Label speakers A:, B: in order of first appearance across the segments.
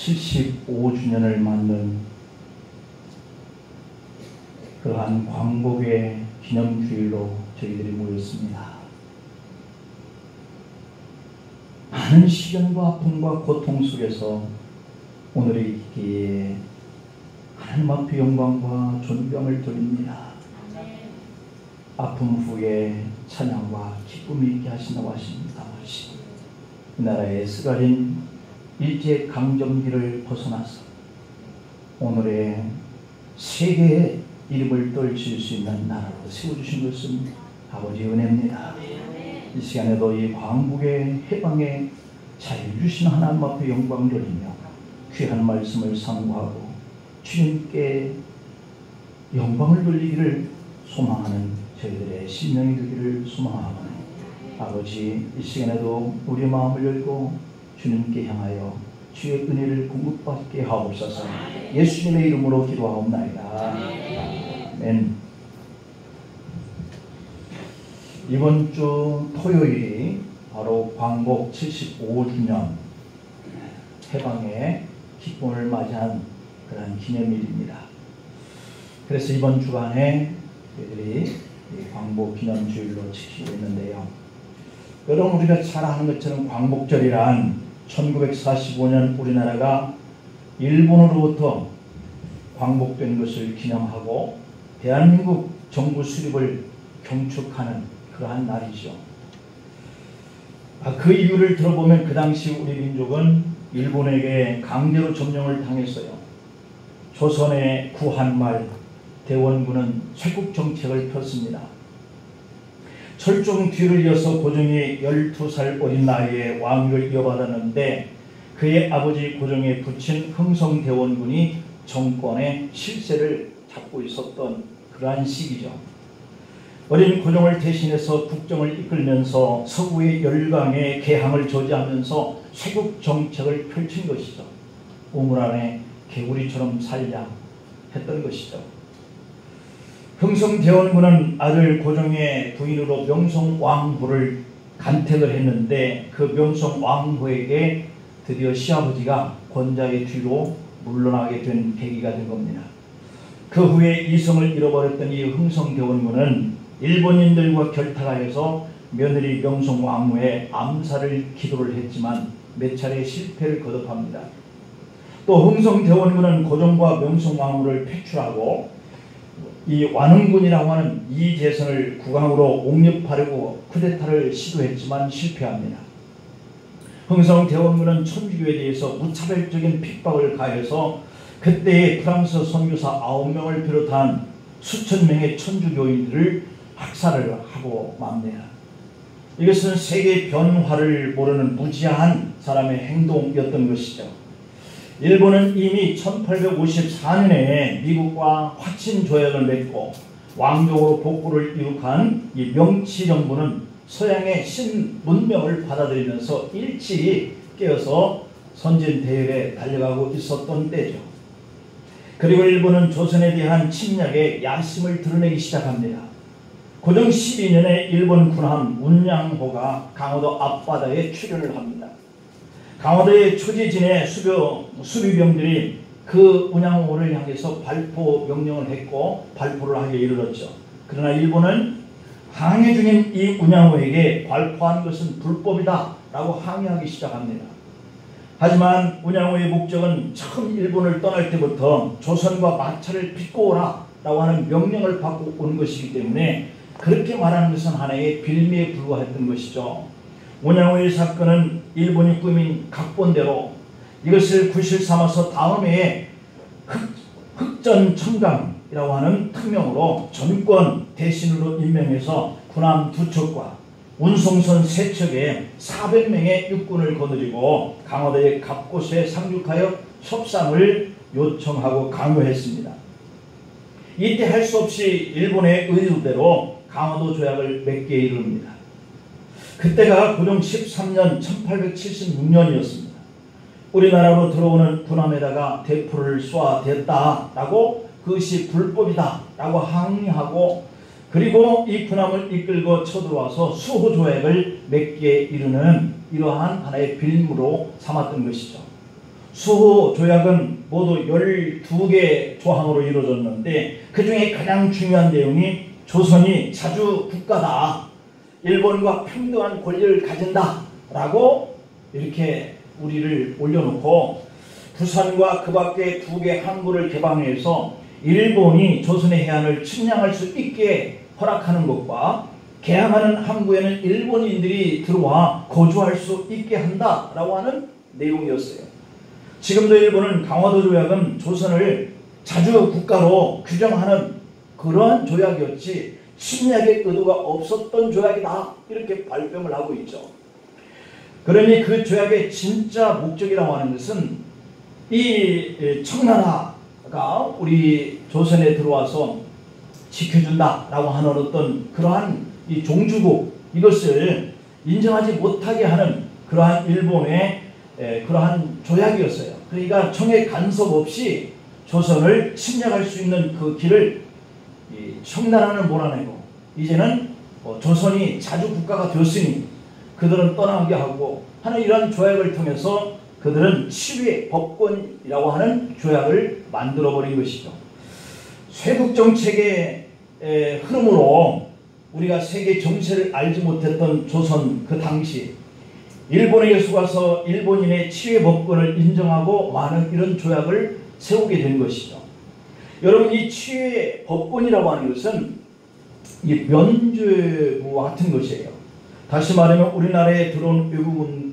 A: 75주년을 맞는 그러한 광복의 기념주일로 저희들이 모였습니다. 많은 시련과 아픔과 고통 속에서 오늘의 기회에 하나님 앞에 영광과 존경을 드립니다. 아픔 후에 찬양과 기쁨이 있게 하신다고 하십니다. 이 나라의 쓰라린 일제 강점기를 벗어나서 오늘의 세계의 이름을 떨칠 수 있는 나라로 세워주신 것은 아버지의 은혜입니다. 이 시간에도 이 광복의 해방의 자유 주신 하나님 앞에 영광을 돌리며 귀한 말씀을 상고하고 주님께 영광을 돌리기를 소망하는 저희들의 심령이 되기를 소망하오니 아버지, 이 시간에도 우리 마음을 열고 주님께 향하여 주의 은혜를 공급받게 하옵소서. 예수님의 이름으로 기도하옵나이다. 아멘. 이번 주 토요일이 바로 광복 75주년 해방의 기쁨을 맞이한 그런 기념일입니다. 그래서 이번 주간에 저희들이 광복 기념주일로 지키고 있는데요. 여러분, 우리가 잘 아는 것처럼 광복절이란 1945년 우리나라가 일본으로부터 광복된 것을 기념하고 대한민국 정부 수립을 경축하는 그러한 날이죠. 그 이유를 들어보면 그 당시 우리 민족은 일본에게 강제로 점령을 당했어요. 조선의 구한 말 대원군은 쇄국 정책을 폈습니다. 철종 뒤를 이어서 고종이 12살 어린 나이에 왕위를 이어받았는데 그의 아버지 고종의 부친 흥성대원군이 정권의 실세를 잡고 있었던 그러한 시기죠. 어린 고종을 대신해서 국정을 이끌면서 서구의 열강의 개항을 저지하면서 쇄국 정책을 펼친 것이죠. 우물 안에 개구리처럼 살자 했던 것이죠. 흥성대원군은 아들 고종의 부인으로 명성왕후를 간택을 했는데 그 명성왕후에게 드디어 시아버지가 권자의 뒤로 물러나게 된 계기가 된 겁니다. 그 후에 이성을 잃어버렸던 이 흥성대원군은 일본인들과 결탁하여서 며느리 명성왕후의 암살을 기도를 했지만 몇 차례 실패를 거듭합니다. 또 흥성대원군은 고종과 명성왕후를 퇴출하고 이 완흥군이라고 하는 이재선을 국왕으로 옹립하려고 쿠데타를 시도했지만 실패합니다. 흥성대원군은 천주교에 대해서 무차별적인 핍박을 가해서 그때의 프랑스 선교사 9명을 비롯한 수천 명의 천주교인들을 학살을 하고 맙니다. 이것은 세계 변화를 모르는 무지한 사람의 행동이었던 것이죠. 일본은 이미 1854년에 미국과 화친 조약을 맺고 왕족으로 복구를 이룩한 이 명치 정부는 서양의 신문명을 받아들이면서 일찍이 깨어서 선진 대열에 달려가고 있었던 때죠. 그리고 일본은 조선에 대한 침략에 야심을 드러내기 시작합니다. 고종 12년에 일본 군함 운양호가 강원도 앞바다에 출현을 합니다. 강원도의 초지진의 수비병들이 그 운양호를 향해서 발포 명령을 했고 발포를 하게 이르렀죠. 그러나 일본은 항해 중인 이 운양호에게 발포한 것은 불법이다 라고 항의하기 시작합니다. 하지만 운양호의 목적은 처음 일본을 떠날 때부터 조선과 마찰을 빚고 오라 라고 하는 명령을 받고 온 것이기 때문에 그렇게 말하는 것은 하나의 빌미에 불과했던 것이죠. 운양호의 사건은 일본이 꾸민 각본대로 이것을 구실 삼아서 다음 해에 흑전청강이라고 하는 특명으로 전권 대신으로 임명해서 군함 2척과 운송선 3척에 400명의 육군을 거느리고 강화도의 갑곳에 상륙하여 협상을 요청하고 강요했습니다. 이때 할 수 없이 일본의 의도대로 강화도 조약을 맺게 이릅니다. 그때가 고종 13년 1876년이었습니다. 우리나라로 들어오는 군함에다가 대포를 쏘아댔다라고 그것이 불법이다라고 항의하고 그리고 이 군함을 이끌고 쳐들어와서 수호조약을 맺게 이르는 이러한 하나의 빌미로 삼았던 것이죠. 수호 조약은 모두 12개 조항으로 이루어졌는데 그 중에 가장 중요한 내용이 조선이 자주 국가다, 일본과 평등한 권리를 가진다 라고 이렇게 우리를 올려놓고, 부산과 그 밖에 2개 항구를 개방해서 일본이 조선의 해안을 침략할 수 있게 허락하는 것과, 개항하는 항구에는 일본인들이 들어와 거주할 수 있게 한다라고 하는 내용이었어요. 지금도 일본은 강화도 조약은 조선을 자주 국가로 규정하는 그러한 조약이었지 침략의 의도가 없었던 조약이다, 이렇게 발뺌을 하고 있죠. 그러니 그 조약의 진짜 목적이라고 하는 것은 이 청나라가 우리 조선에 들어와서 지켜준다라고 하는 어떤 그러한 이 종주국, 이것을 인정하지 못하게 하는 그러한 일본의 그러한 조약이었어요. 그러니까 청의 간섭 없이 조선을 침략할 수 있는 그 길을 청나라는 몰아내고, 이제는 조선이 자주 국가가 되었으니 그들은 떠나게 하고 하는 이러한 조약을 통해서 그들은 치외 법권이라고 하는 조약을 만들어버린 것이죠. 쇄국정책의 흐름으로 우리가 세계 정세를 알지 못했던 조선 그 당시, 일본에게 속아서 일본인의 치외 법권을 인정하고 많은 이런 조약을 세우게 된 것이죠. 여러분, 이 치외 법권이라고 하는 것은 이 면죄부와 같은 것이에요. 다시 말하면 우리나라에 들어온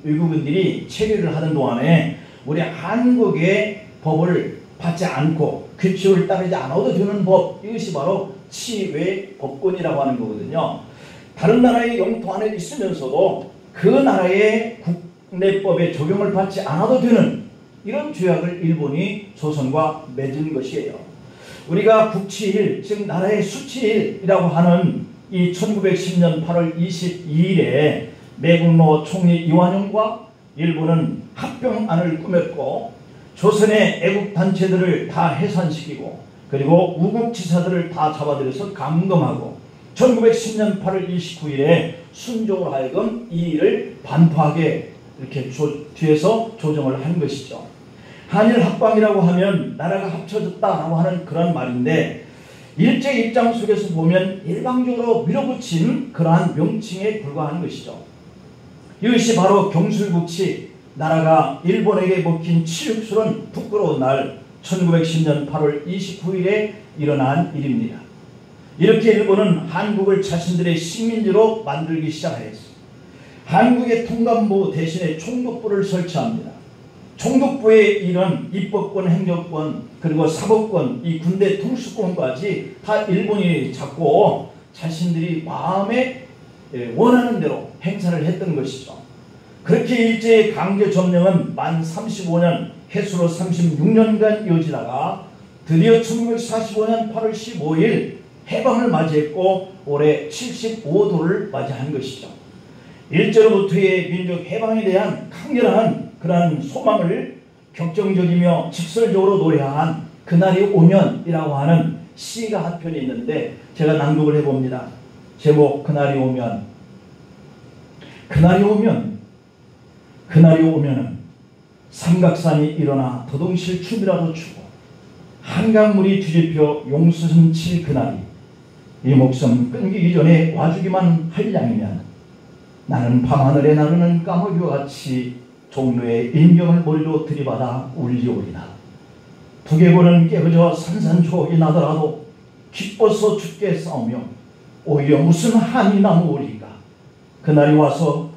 A: 외국인들이 체류를 하는 동안에 우리 한국의 법을 받지 않고 규칙을 따르지 않아도 되는 법, 이것이 바로 치외 법권이라고 하는 거거든요. 다른 나라의 영토 안에 있으면서도 그 나라의 국내법에 적용을 받지 않아도 되는 이런 조약을 일본이 조선과 맺은 것이에요. 우리가 국치일, 즉 나라의 수치일이라고 하는 이 1910년 8월 22일에 매국노 총리 이완용과 일본은 합병안을 꾸몄고, 조선의 애국단체들을 다 해산시키고, 그리고 우국지사들을 다 잡아들여서 감금하고, 1910년 8월 29일에 순종으로 하여금 이 일을 반포하게 이렇게 뒤에서 조정을 한 것이죠. 한일 합방이라고 하면 나라가 합쳐졌다라고 하는 그런 말인데, 일제 입장 속에서 보면 일방적으로 밀어붙인 그러한 명칭에 불과한 것이죠. 이것이 바로 경술국치, 나라가 일본에게 먹힌 치욕스러운 부끄러운 날 1910년 8월 29일에 일어난 일입니다. 이렇게 일본은 한국을 자신들의 식민지로 만들기 시작하였습니다. 한국의 통감부 대신에 총독부를 설치합니다. 총독부의 일은 입법권, 행정권, 그리고 사법권, 이 군대 통수권까지 다 일본이 잡고 자신들이 마음에 원하는 대로 행사를 했던 것이죠. 그렇게 일제의 강제 점령은 만 35년, 해수로 36년간 이어지다가 드디어 1945년 8월 15일 해방을 맞이했고 올해 75도를 맞이한 것이죠. 일제로부터의 민족 해방에 대한 강렬한 그러한 소망을 격정적이며 직설적으로 노래한 그날이 오면이라고 하는 시가 한 편이 있는데 제가 낭독을 해봅니다. 제목, 그날이 오면. 그날이 오면, 그날이 오면은 삼각산이 일어나 도동실 춤이라도 추고 한강물이 뒤집혀 용수선 칠 그날이 이 목숨 끊기기 전에 와주기만 할 양이면 나는 밤하늘에 나르는 까마귀와 같이 종로의 인경을 머리로 들이받아 울리오리다. 두개골은 깨어져 산산조각이 나더라도 기뻐서 죽게 싸우며 오히려 무슨 한이 남으리까. 그날이 와서,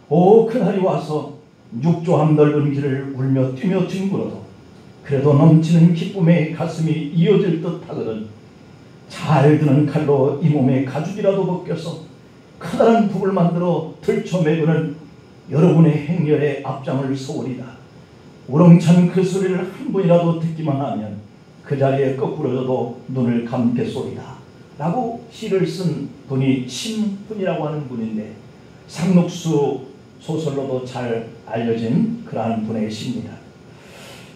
A: 오 그날이 와서 육조함 넓은 길을 울며 뛰며 뒹굴어도 그래도 넘치는 기쁨에 가슴이 이어질 듯 하거든 잘 드는 칼로 이 몸에 가죽이라도 벗겨서 커다란 북을 만들어 들쳐매고는 여러분의 행렬에 앞장을 서오리다. 우렁찬 그 소리를 한 번이라도 듣기만 하면 그 자리에 거꾸로져도 눈을 감겠소리다. 라고 시를 쓴 분이 심훈이라고 하는 분인데 상록수 소설로도 잘 알려진 그러한 분의 시입니다.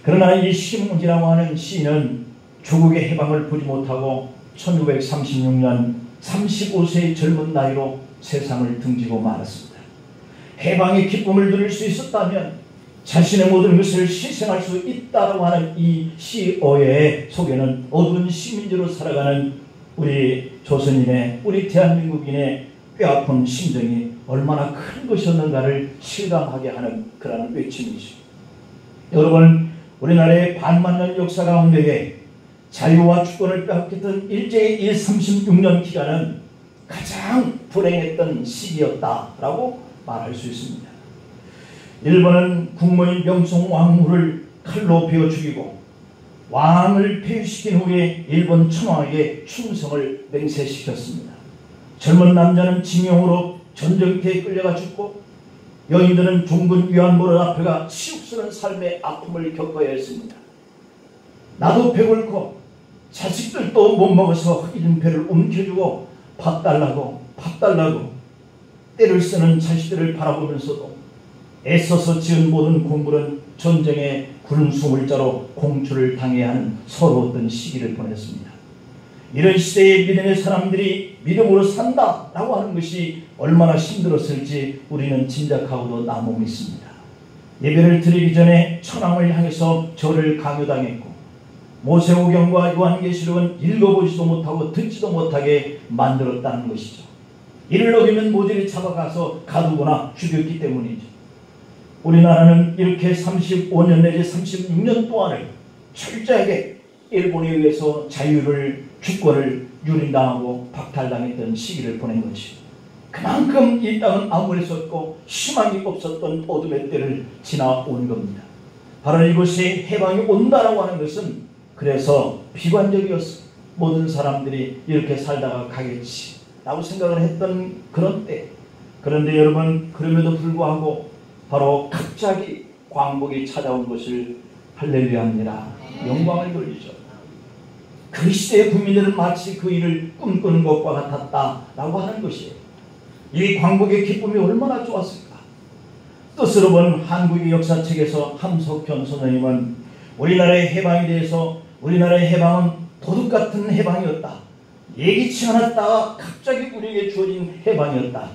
A: 그러나 이 심훈이라고 하는 시인은 조국의 해방을 보지 못하고 1936년 35세의 젊은 나이로 세상을 등지고 말았습니다. 해방의 기쁨을 누릴 수 있었다면 자신의 모든 것을 희생할 수 있다고 하는 이 시어의 속에는 어두운 시민지로 살아가는 우리 조선인의, 우리 대한민국인의 뼈아픈 심정이 얼마나 큰 것이었는가를 실감하게 하는 그런 외침이죠. 여러분, 우리나라의 반만년 역사 가운데에 자유와 주권을 빼앗겼던 일제의 이 36년 기간은 가장 불행했던 시기였다라고 말할 수 있습니다. 일본은 국모인 명성황후를 칼로 베어 죽이고 왕을 폐위시킨 후에 일본 천황에게 충성을 맹세시켰습니다. 젊은 남자는 징용으로 전쟁터에 끌려가 죽고 여인들은 종군 위안부를 앞에가 치욕스러운 삶의 아픔을 겪어야 했습니다. 나도 배고프고 자식들도 못 먹어서 잃은 배를 움켜주고 밥 달라고 때를 쓰는 자식들을 바라보면서도 애써서 지은 모든 공부는 전쟁의 구름 수물자로 공출을 당해야 하는 서러웠던 시기를 보냈습니다. 이런 시대에 믿음의 사람들이 믿음으로 산다라고 하는 것이 얼마나 힘들었을지 우리는 짐작하고도 나무 믿습니다. 예배를 드리기 전에 천황을 향해서 절을 강요당했고 모세오경과 요한계시록은 읽어보지도 못하고 듣지도 못하게 만들었다는 것이죠. 이를 어기면 모조리 잡아가서 가두거나 죽였기 때문이죠. 우리나라는 이렇게 35년 내지 36년 동안을 철저하게 일본에 의해서 자유를, 주권을 유린당하고 박탈당했던 시기를 보낸 것이죠. 그만큼 이 땅은 암울했었고 희망이 없었던 어둠의 때를 지나온 겁니다. 바로 이곳에 해방이 온다라고 하는 것은 그래서 비관적이었어. 모든 사람들이 이렇게 살다가 가겠지 라고 생각을 했던 그런 때, 그런데 여러분, 그럼에도 불구하고 바로 갑자기 광복이 찾아온 것을 할렐루야합니다. 영광을 돌리죠. 그 시대의 국민들은 마치 그 일을 꿈꾸는 것과 같았다라고 하는 것이에요. 이 광복의 기쁨이 얼마나 좋았을까. 뜻으로 본 한국의 역사책에서 함석현 선생님은 우리나라의 해방에 대해서 우리나라의 해방은 도둑 같은 해방이었다. 예기치 않았다가 갑자기 우리에게 주어진 해방이었다.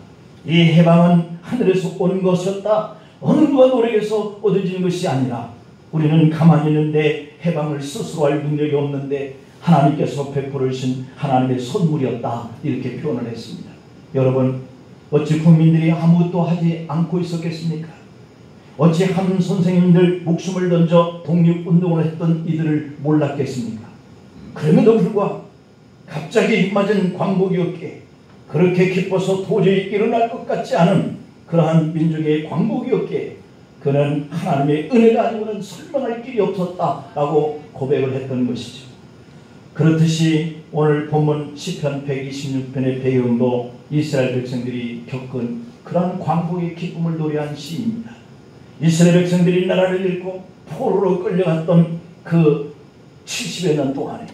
A: 이 해방은 하늘에서 온 것이었다. 어느 누가 노력해서 얻어진 것이 아니라 우리는 가만히 있는데 해방을 스스로 할 능력이 없는데 하나님께서 베풀어 주신 하나님의 선물이었다. 이렇게 표현을 했습니다. 여러분, 어찌 국민들이 아무것도 하지 않고 있었겠습니까? 어찌 한 선생님들 목숨을 던져 독립운동을 했던 이들을 몰랐겠습니까? 그럼에도 불구하고 갑자기 맞은 광복이었기에 그렇게 기뻐서 도저히 일어날 것 같지 않은 그러한 민족의 광복이었기에 그는 하나님의 은혜가 아니고는 설명할 길이 없었다라고 고백을 했던 것이죠. 그렇듯이 오늘 본문 시편 126편의 배경도 이스라엘 백성들이 겪은 그러한 광복의 기쁨을 노래한 시입니다. 이스라엘 백성들이 나라를 잃고 포로로 끌려갔던 그 70여 년 동안에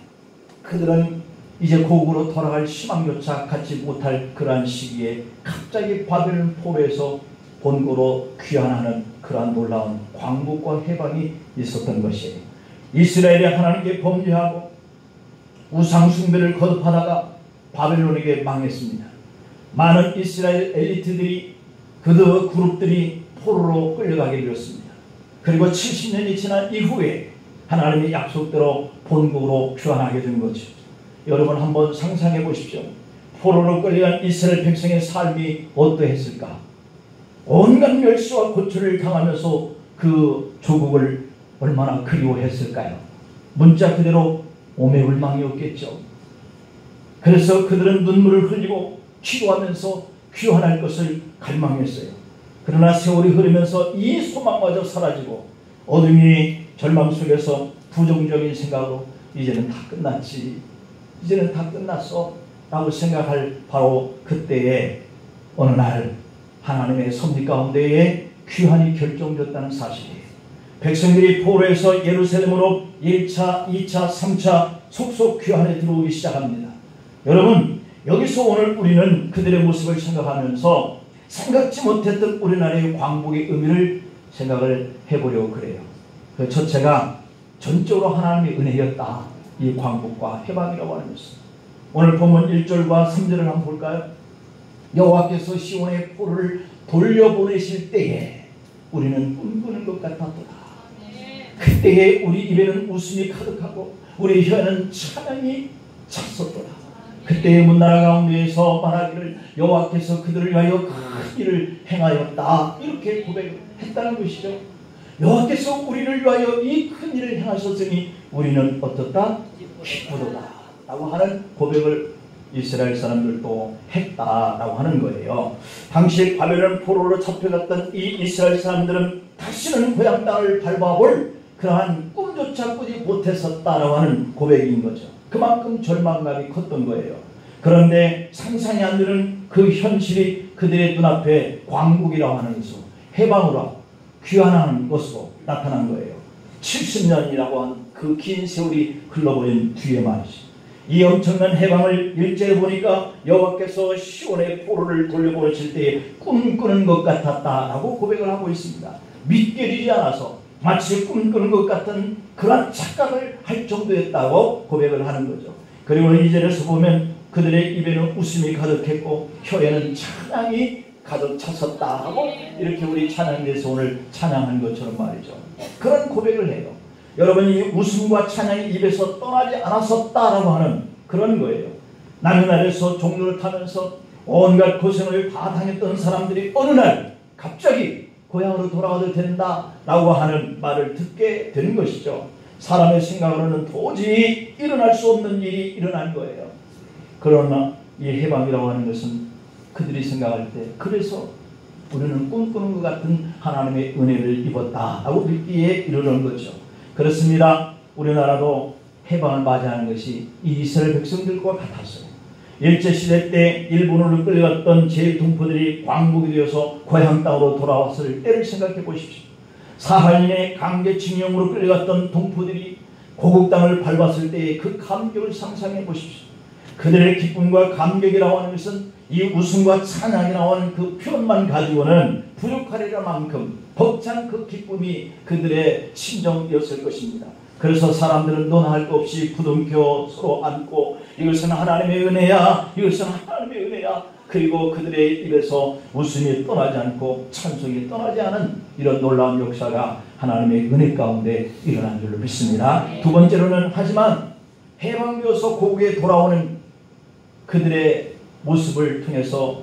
A: 그들은 이제 고국으로 돌아갈 희망조차 갖지 못할 그러한 시기에 갑자기 바벨론 포로에서 본고로 귀환하는 그러한 놀라운 광복과 해방이 있었던 것이에요. 이스라엘이 하나님께 범죄하고 우상 숭배를 거듭하다가 바벨론에게 망했습니다. 많은 이스라엘 엘리트들이 그들 그룹들이 포로로 끌려가게 되었습니다. 그리고 70년이 지난 이후에 하나님의 약속대로 본국으로 귀환하게 된 거죠. 여러분 한번 상상해 보십시오. 포로로 끌려간 이스라엘 백성의 삶이 어떠했을까? 온갖 멸시와 고초를 당하면서 그 조국을 얼마나 그리워했을까요? 문자 그대로 오매불망이었겠죠. 그래서 그들은 눈물을 흘리고 기도하면서 귀환할 것을 갈망했어요. 그러나 세월이 흐르면서 이 소망마저 사라지고 어둠이 절망 속에서 부정적인 생각으로 이제는 다 끝났지, 이제는 다 끝났어 라고 생각할 바로 그때에 어느 날 하나님의 섭리 가운데에 귀환이 결정됐다는 사실이에요. 백성들이 포로에서 예루살렘으로 1차, 2차, 3차 속속 귀환에 들어오기 시작합니다. 여러분, 여기서 오늘 우리는 그들의 모습을 생각하면서 생각지 못했던 우리나라의 광복의 의미를 생각을 해보려고 그래요. 그 첫째가 전적으로 하나님의 은혜였다. 이 광복과 해방이라고 하는 것입니다. 오늘 본문 1절과 3절을 한번 볼까요? 여호와께서 시온의 포로를 돌려보내실 때에 우리는 꿈꾸는 것 같았더라. 그때에 우리 입에는 웃음이 가득하고 우리 혀에는 찬양이 찼었더라. 그때의 문나라 가운데에서 말하기를 여호와께서 그들을 위하여 큰 일을 행하였다, 이렇게 고백했다는 것이죠. 여호와께서 우리를 위하여 이 큰 일을 행하셨으니 우리는 어떻다? 기쁘도다 라고 하는 고백을 이스라엘 사람들도 했다라고 하는 거예요. 당시 바벨론 포로로 잡혀갔던 이 이스라엘 사람들은 다시는 고향 땅을 밟아볼 그러한 꿈조차 꾸지 못했었다라고 하는 고백인 거죠. 그만큼 절망감이 컸던 거예요. 그런데 상상이 안 되는 그 현실이 그들의 눈앞에 광국이라고 하는 것으로, 해방으로 귀환하는 것으로 나타난 거예요. 70년이라고 한 그 긴 세월이 흘러버린 뒤에 말이죠. 이 엄청난 해방을 일제에 보니까 여호와께서 시온의 포로를 돌려보내실 때에 꿈꾸는 것 같았다라고 고백을 하고 있습니다. 믿겨지지 않아서 마치 꿈꾸는 것 같은 그런 착각을 할 정도였다고 고백을 하는 거죠. 그리고 2절에서 보면 그들의 입에는 웃음이 가득했고 혀에는 찬양이 가득 찼었다 하고, 이렇게 우리 찬양에서 오늘 찬양한 것처럼 말이죠. 그런 고백을 해요. 여러분이 웃음과 찬양이 입에서 떠나지 않았었다라고 하는 그런 거예요. 남의 나라에서 종로를 타면서 온갖 고생을 다 당했던 사람들이 어느 날 갑자기 고향으로 돌아가도 된다라고 하는 말을 듣게 되는 것이죠. 사람의 생각으로는 도저히 일어날 수 없는 일이 일어난 거예요. 그러나 이 해방이라고 하는 것은 그들이 생각할 때, 그래서 우리는 꿈꾸는 것 같은 하나님의 은혜를 입었다라고 믿기에 이르는 거죠. 그렇습니다. 우리나라도 해방을 맞이하는 것이 이 이스라엘 백성들과 같았어요. 일제시대 때 일본으로 끌려갔던 제일동포들이 광복이 되어서 고향 땅으로 돌아왔을 때를 생각해 보십시오. 사할린의 강제징용으로 끌려갔던 동포들이 고국 땅을 밟았을 때의 그 감격을 상상해 보십시오. 그들의 기쁨과 감격이라고 하는 것은 이 웃음과 찬양이라고 하는 그 표현만 가지고는 부족하리라 만큼 벅찬 그 기쁨이 그들의 심정이었을 것입니다. 그래서 사람들은 논할 것 없이 부둥켜 서로 안고 이것은 하나님의 은혜야, 이것은 하나님의 은혜야. 그리고 그들의 입에서 웃음이 떠나지 않고 찬송이 떠나지 않은 이런 놀라운 역사가 하나님의 은혜 가운데 일어난 줄로 믿습니다. 두 번째로는, 하지만 해방되어서 고국에 돌아오는 그들의 모습을 통해서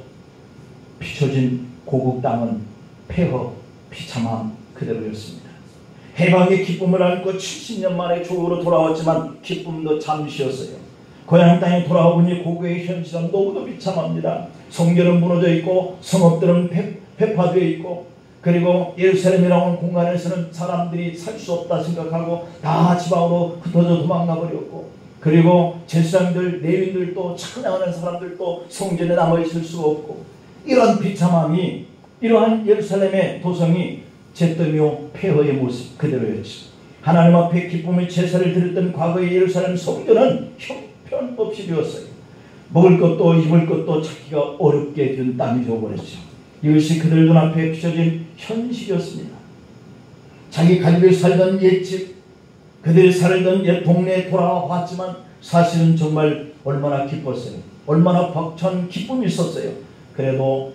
A: 비춰진 고국 땅은 폐허, 비참함 그대로였습니다. 해방의 기쁨을 안고 70년 만에 조국으로 돌아왔지만 기쁨도 잠시였어요. 고향 땅에 돌아오니 고국의 현실은 너무도 비참합니다. 성전은 무너져 있고 성읍들은 폐파되어 있고, 그리고 예루살렘이라는 공간에서는 사람들이 살 수 없다 생각하고 다 지방으로 흩어져 도망가 버렸고, 그리고 제사장들, 레위인들도 찬양하는 사람들도 성전에 남아있을 수가 없고, 이런 비참함이, 이러한 예루살렘의 도성이 잿더미요 폐허의 모습 그대로였죠. 하나님 앞에 기쁨의 제사를 드렸던 과거의 예루살렘 성전은 형편없이 되었어요. 먹을 것도 입을 것도 찾기가 어렵게 된 땅이 되어버렸죠. 이것이 그들 눈앞에 비춰진 현실이었습니다. 자기 가족이 살던 옛집, 그들이 살던 옛 동네에 돌아와 봤지만 사실은 정말 얼마나 기뻤어요. 얼마나 벅찬 기쁨이 있었어요. 그래도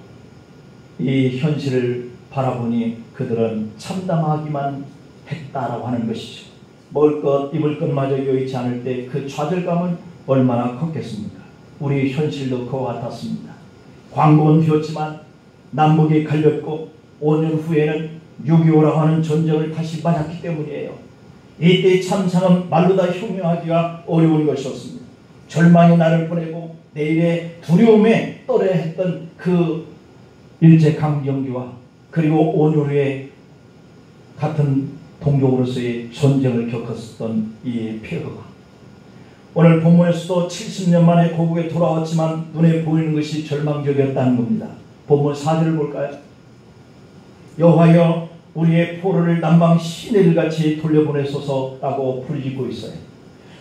A: 이 현실을 바라보니 그들은 참담하기만 했다라고 하는 것이죠. 먹을 것, 입을 것마저 여의치 않을 때 그 좌절감은 얼마나 컸겠습니까? 우리 현실도 그와 같았습니다. 광복은 되었지만 남북이 갈렸고 5년 후에는 6.25라고 하는 전쟁을 다시 맞았기 때문이에요. 이때의 참상은 말로 다 형용하기가 어려운 것이었습니다. 절망의 날을 보내고 내일의 두려움에 떨어했던 그 일제강점기와 그리고 5년 후에 같은 동족으로서의 전쟁을 겪었던 이 폐허가, 오늘 본문에서도 70년 만에 고국에 돌아왔지만 눈에 보이는 것이 절망적이었다는 겁니다. 본문 4절을 볼까요? 여호와여 우리의 포로를 남방 시내들같이 돌려보내소서라고 부르짖고 있어요.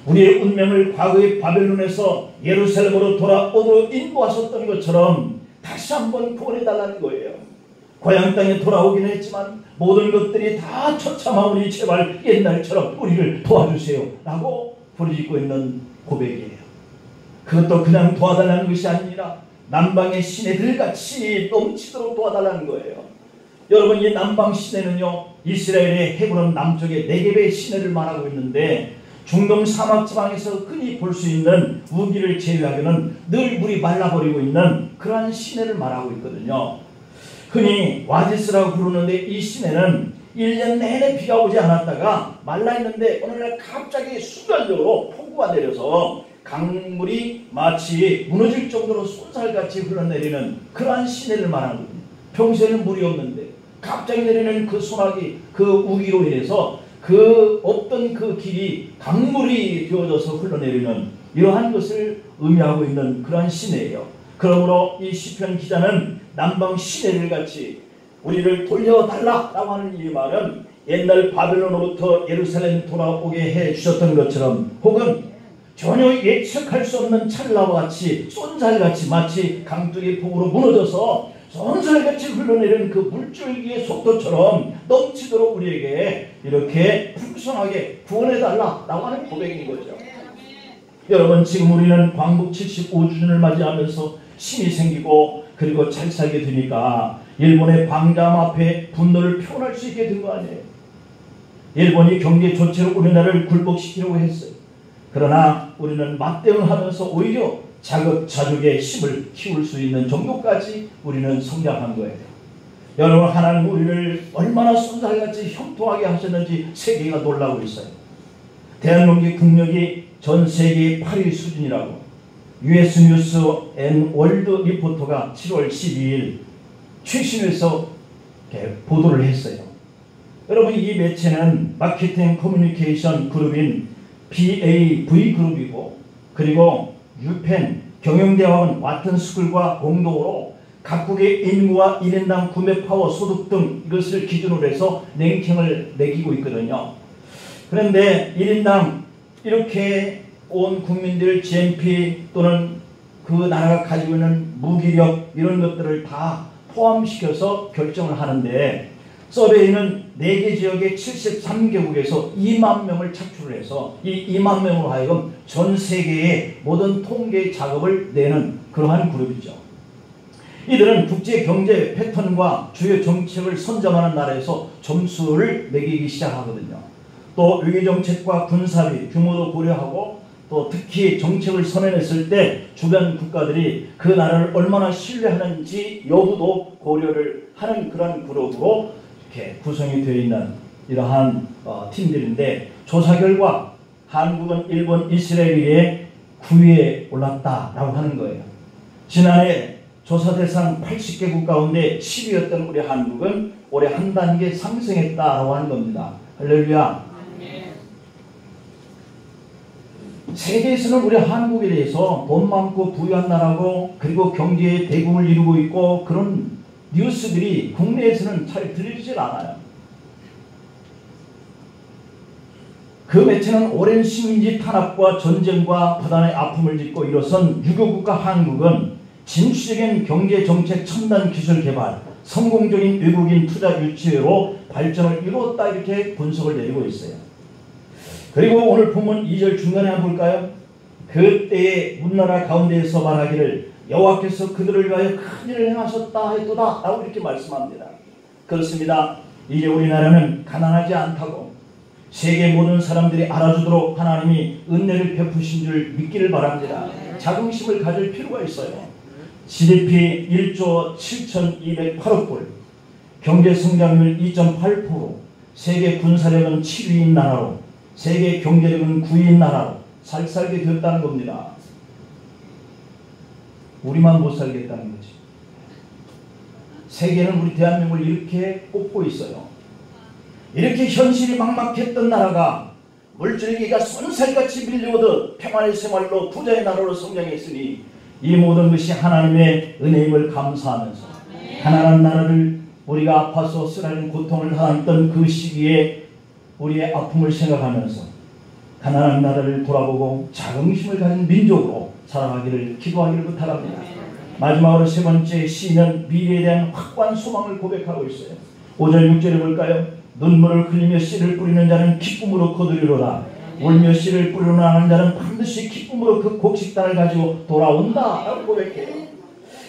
A: 우리의 운명을 과거의 바벨론에서 예루살렘으로 돌아오도록 인도하셨던 것처럼 다시 한번 구원해달라는 거예요. 고향 땅에 돌아오긴 했지만 모든 것들이 다 처참하오니 제발 옛날처럼 우리를 도와주세요 라고 부르짖고 있는 고백이에요. 그것도 그냥 도와달라는 것이 아니라 남방의 시내들같이 넘치도록 도와달라는 거예요. 여러분, 이 남방 시내는요, 이스라엘의 헤브론 남쪽의 네겝의 시내를 말하고 있는데, 중동 사막 지방에서 흔히 볼 수 있는 우기를 제외하고는 늘 물이 말라버리고 있는 그러한 시내를 말하고 있거든요. 흔히 와디스라고 부르는데, 이 시내는 1년 내내 비가 오지 않았다가 말라있는데 어느 날 갑자기 순간적으로 폭우가 내려서 강물이 마치 무너질 정도로 쏜살같이 흘러내리는 그러한 시내를 말하거든요. 평소에는 물이 없는데 갑자기 내리는 그 소나기, 그 우기로 인해서 그 없던 그 길이 강물이 되어져서 흘러내리는 이러한 것을 의미하고 있는 그러한 시내예요. 그러므로 이 시편 기자는 남방 시내를 같이 우리를 돌려달라라고 하는 이 말은 옛날 바벨론으로부터 예루살렘 돌아오게 해 주셨던 것처럼, 혹은 전혀 예측할 수 없는 찰나와 같이 쏜살같이 마치 강둑이 폭우로 무너져서 쏜살같이 흘러내리는 그 물줄기의 속도처럼 넘치도록 우리에게 이렇게 풍성하게 구원해달라라고 하는 고백인 거죠. 여러분, 지금 우리는 광복 75주년을 맞이하면서 힘이 생기고 그리고 잘 살게 되니까 일본의 방담 앞에 분노를 표현할 수 있게 된 거 아니에요. 일본이 경제 조치로 우리나라를 굴복시키려고 했어요. 그러나 우리는 맞대응하면서 오히려 자급자족의 힘을 키울 수 있는 정도까지 우리는 성장한 거예요. 여러분, 하나님 우리를 얼마나 쏜살같이 형통하게 하셨는지 세계가 놀라고 있어요. 대한민국의 국력이 전 세계 8위 수준이라고 US 뉴스 앤 월드 리포터가 7월 12일 최신에서 보도를 했어요. 여러분, 이 매체는 마케팅 커뮤니케이션 그룹인 BAV 그룹이고, 그리고 유펜 경영대학원 와튼스쿨과 공동으로 각국의 인구와 1인당 구매 파워, 소득 등 이것을 기준으로 해서 랭킹을 매기고 있거든요. 그런데 1인당 이렇게 온 국민들 GNP 또는 그 나라가 가지고 있는 무기력 이런 것들을 다 포함시켜서 결정을 하는데, 서베이는 4개 지역의 73개국에서 2만 명을 착출을 해서 이 2만 명으로 하여금 전 세계의 모든 통계 작업을 내는 그러한 그룹이죠. 이들은 국제 경제 패턴과 주요 정책을 선점하는 나라에서 점수를 매기기 시작하거든요. 또 외교 정책과 군사비 규모도 고려하고, 또 특히 정책을 선언했을 때 주변 국가들이 그 나라를 얼마나 신뢰하는지 여부도 고려를 하는 그런 그룹으로 이렇게 구성이 되어 있는 이러한 팀들인데, 조사 결과 한국은 일본, 이스라엘에 9위에 올랐다라고 하는 거예요. 지난해 조사 대상 80개국 가운데 10위였던 우리 한국은 올해 한 단계 상승했다라고 하는 겁니다. 할렐루야. 세계에서는 우리 한국에 대해서 돈 많고 부유한 나라고, 그리고 경제의 대국을 이루고 있고, 그런 뉴스들이 국내에서는 잘 들리질 않아요. 그 매체는 오랜 식민지 탄압과 전쟁과 부단의 아픔을 딛고 일어선 유교국가 한국은 진취적인 경제정책 첨단 기술 개발, 성공적인 외국인 투자 유치로 발전을 이루었다, 이렇게 분석을 내리고 있어요. 그리고 오늘 본문 2절 중간에 한번 볼까요? 그때의 문나라 가운데에서 말하기를 여호와께서 그들을 위하여 큰 일을 행하셨다 했도다 라고 이렇게 말씀합니다. 그렇습니다. 이제 우리나라는 가난하지 않다고 세계 모든 사람들이 알아주도록 하나님이 은혜를 베푸신 줄 믿기를 바랍니다. 자긍심을 가질 필요가 있어요. GDP 1조 7,208억 불, 경제성장률 2.8%, 세계 군사력은 7위인 나라로, 세계 경제력은 9위인 나라로 잘 살게 되었다는 겁니다. 우리만 못 살겠다는 거지. 세계는 우리 대한민국을 이렇게 꼽고 있어요. 이렇게 현실이 막막했던 나라가 물줄기가 쏜살같이 밀려오듯 평안의 생활로 부자의 나라로 성장했으니 이 모든 것이 하나님의 은혜임을 감사하면서, 가난한 나라를 우리가 아파서 쓰라린 고통을 당했던 그 시기에 우리의 아픔을 생각하면서 가난한 나라를 돌아보고 자긍심을 가진 민족으로 살아가기를 기도하기를 부탁합니다. 마지막으로 세 번째 시인은 미래에 대한 확고한 소망을 고백하고 있어요. 5절 6절에 볼까요? 눈물을 흘리며 씨를 뿌리는 자는 기쁨으로 거두리로다. 울며 씨를 뿌리러 나가는 자는 반드시 기쁨으로 그 곡식단을 가지고 돌아온다 라고 고백해요.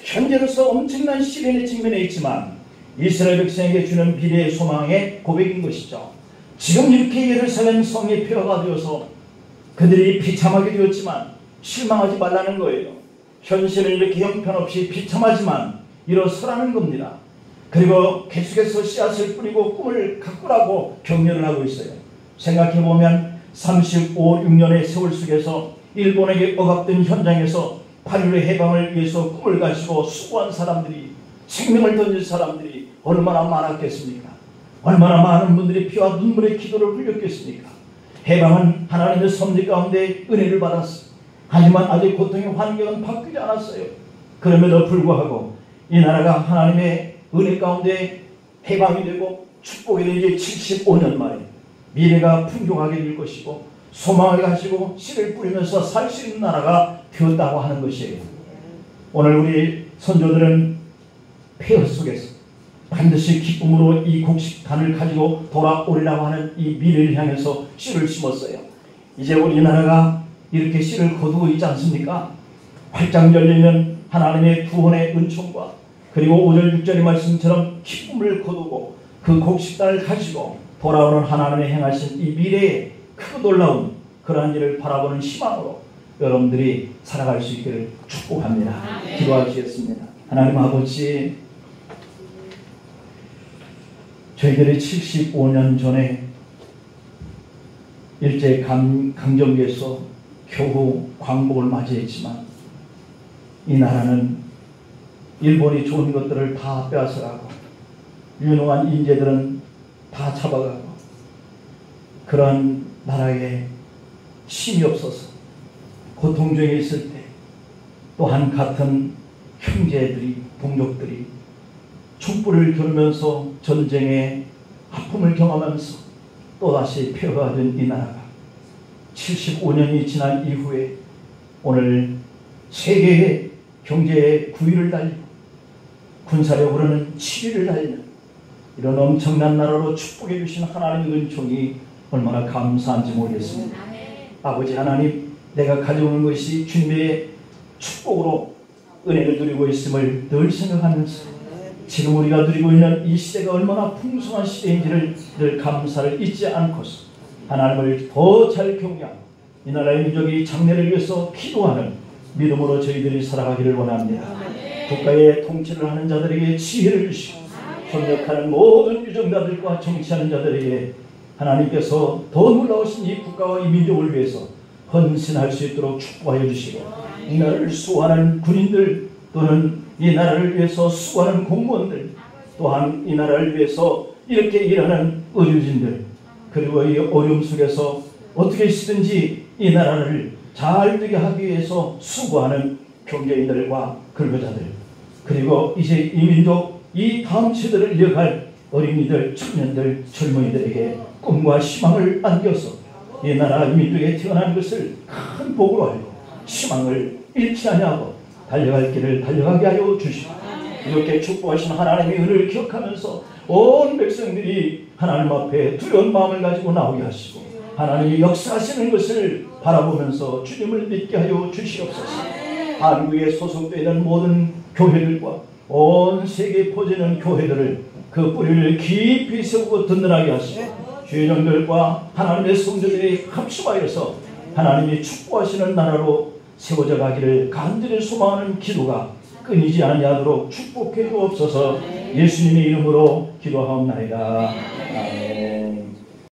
A: 현재로서 엄청난 시련에 직면해 있지만 이스라엘 백성에게 주는 미래의 소망의 고백인 것이죠. 지금 이렇게 예루살렘 성이 폐허가 되어서 그들이 비참하게 되었지만 실망하지 말라는 거예요. 현실은 이렇게 형편없이 비참하지만 일어서라는 겁니다. 그리고 계속해서 씨앗을 뿌리고 꿈을 가꾸라고 격려를 하고 있어요. 생각해보면 35, 6년의 세월 속에서 일본에게 억압된 현장에서 8.16 해방을 위해서 꿈을 가지고 수고한 사람들이, 생명을 던진 사람들이 얼마나 많았겠습니까? 얼마나 많은 분들이 피와 눈물의 기도를 흘렸겠습니까? 해방은 하나님의 섭리 가운데 은혜를 받았습니다. 하지만 아직 고통의 환경은 바뀌지 않았어요. 그럼에도 불구하고 이 나라가 하나님의 은혜 가운데 해방이 되고 축복이 된 지 75년 만에 미래가 풍족하게 될 것이고 소망을 가지고 씨를 뿌리면서 살 수 있는 나라가 되었다고 하는 것이에요. 오늘 우리 선조들은 폐허 속에서 반드시 기쁨으로 이 곡식단을 가지고 돌아오리라고 하는 이 미래를 향해서 씨를 심었어요. 이제 우리나라가 이렇게 씨를 거두고 있지 않습니까? 활짝 열리면 하나님의 구원의 은총과 그리고 5절 6절의 말씀처럼 기쁨을 거두고 그 곡식단을 가지고 돌아오는 하나님의 행하신 이 미래의 크고 놀라운 그러한 일을 바라보는 희망으로 여러분들이 살아갈 수 있기를 축복합니다. 기도하시겠습니다. 하나님 아버지, 저희들이 75년 전에 일제강점기에서 겨우 광복을 맞이했지만 이 나라는 일본이 좋은 것들을 다 빼앗아가고 유능한 인재들은 다 잡아가고 그런 나라에 힘이 없어서 고통 중에 있을 때 또한 같은 형제들이, 동족들이 촛불을 겨누면서 전쟁의 아픔을 경험하면서 또다시 폐허가 된 이 나라가 75년이 지난 이후에 오늘 세계의 경제의 9위를 달리고 군사력으로는 7위를 달리는 이런 엄청난 나라로 축복해 주신 하나님의 은총이 얼마나 감사한지 모르겠습니다. 아버지 하나님, 내가 가져오는 것이 주님의 축복으로 은혜를 누리고 있음을 늘 생각하면서 지금 우리가 누리고 있는 이 시대가 얼마나 풍성한 시대인지를 늘 감사를 잊지 않고서 하나님을 더 잘 경외하고 이 나라의 민족이 장래를 위해서 기도하는 믿음으로 저희들이 살아가기를 원합니다. 국가의 통치를 하는 자들에게 지혜를 주시고 협력하는 모든 유정자들과 정치하는 자들에게 하나님께서 더 놀라우신 이 국가와 이 민족을 위해서 헌신할 수 있도록 축복하여 주시고 이 나라를 수호하는 군인들 또는 이 나라를 위해서 수고하는 공무원들 또한 이 나라를 위해서 이렇게 일하는 의료진들 그리고 이 어려움 속에서 어떻게 시든지 이 나라를 잘 되게 하기 위해서 수고하는 경제인들과 근로자들 그리고 이제 이 민족 이 다음 세대를 이어갈 어린이들, 청년들, 젊은이들에게 꿈과 희망을 안겨서 이 나라 민족에 태어난 것을 큰 복으로 알고 희망을 잃지 아니하고 달려갈 길을 달려가게 하여 주시고 이렇게 축복하신 하나님의 은혜를 기억하면서 온 백성들이 하나님 앞에 두려운 마음을 가지고 나오게 하시고 하나님이 역사하시는 것을 바라보면서 주님을 믿게 하여 주시옵소서. 한국에 소속되어 있는 모든 교회들과 온 세계에 퍼지는 교회들을 그 뿌리를 깊이 세우고 든든하게 하시고 주의 종들과 하나님의 성도들이 합심하여서 하나님이 축복하시는 나라로 세워져 가기를 간절히 소망하는 기도가 끊이지 아니하도록 축복해 주옵소서. 예수님의 이름으로 기도하옵나이다.